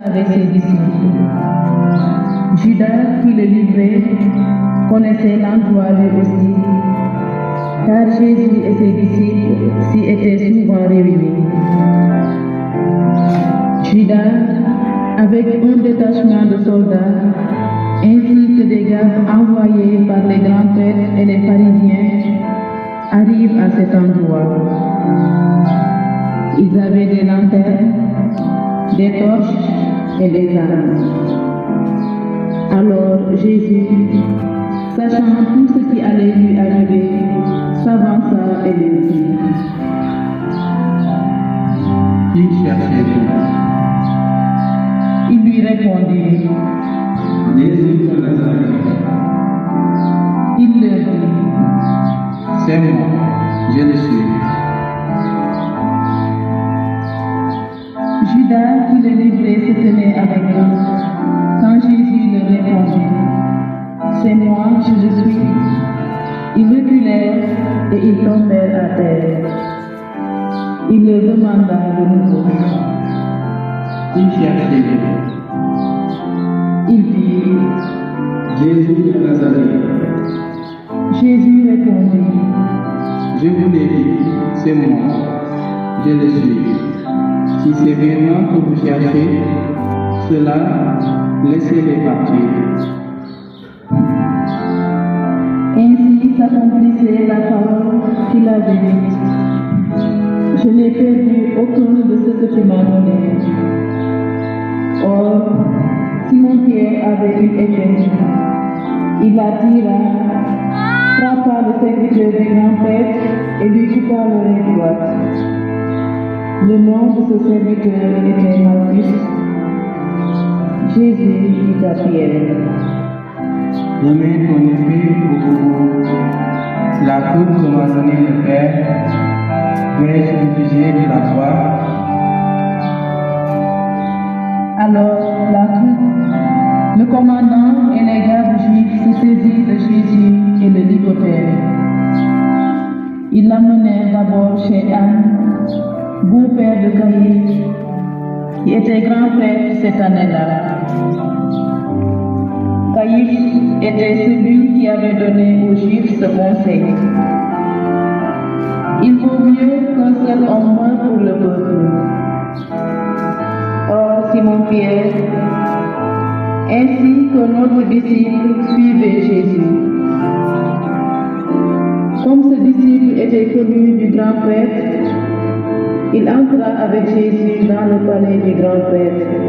avec ses disciples. Judas, qui le livrait, connaissait l'endroit lui aussi, car Jésus et ses disciples s'y étaient souvent réunis. Judas, avec un détachement de soldats, ainsi que des gardes envoyés par les grands prêtres et les pharisiens, arrive à cet endroit. Ils avaient des lanternes, des torches et des armes. Alors Jésus, sachant tout ce qui allait lui arriver, s'avança et lui dit: Qui cherchez-vous? Il lui répondit: Jésus de Nazareth. Il leur dit: C'est moi, je le suis. Judas, qui le livrait, se tenait avec eux. Quand Jésus leur répondit: C'est moi, je le suis, ils reculèrent et ils tombèrent à terre. Il leur demanda de nouveau: Qui cherchez-vous? Il dit: Jésus de Nazareth. Jésus répondit: Je vous l'ai dit, c'est moi, je le suis. Si c'est vraiment que vous cherchez, cela, laissez-les partir. Ainsi s'accomplissait la parole qu'il avait dite: Je n'ai perdu aucun de ce que tu m'as donné. Or, Simon-Pierre avait une épée. Il la tira, frappa le serviteur du grand prêtre et lui coupa l'oreille droite. Le nom de ce serviteur était Malchus. Jésus dit à Pierre: Remets ton épée au bout. La coupe que m'a donné le Père, vais-je refuser de la croix? Alors la troupe, le commandant et les gardes juifs se saisirent de Jésus et le ligotèrent. Ils l'amenèrent d'abord chez Anne, beau-père de Caïphe, qui était grand prêtre cette année-là. Caïphe était celui qui avait donné aux Juifs ce conseil: Il vaut mieux qu'un seul homme meure pour le peuple. Or, Simon-Pierre, ainsi que notre disciple, suivait Jésus. Comme ce disciple était connu du grand prêtre, il entra avec Jésus dans le palais du grand prêtre.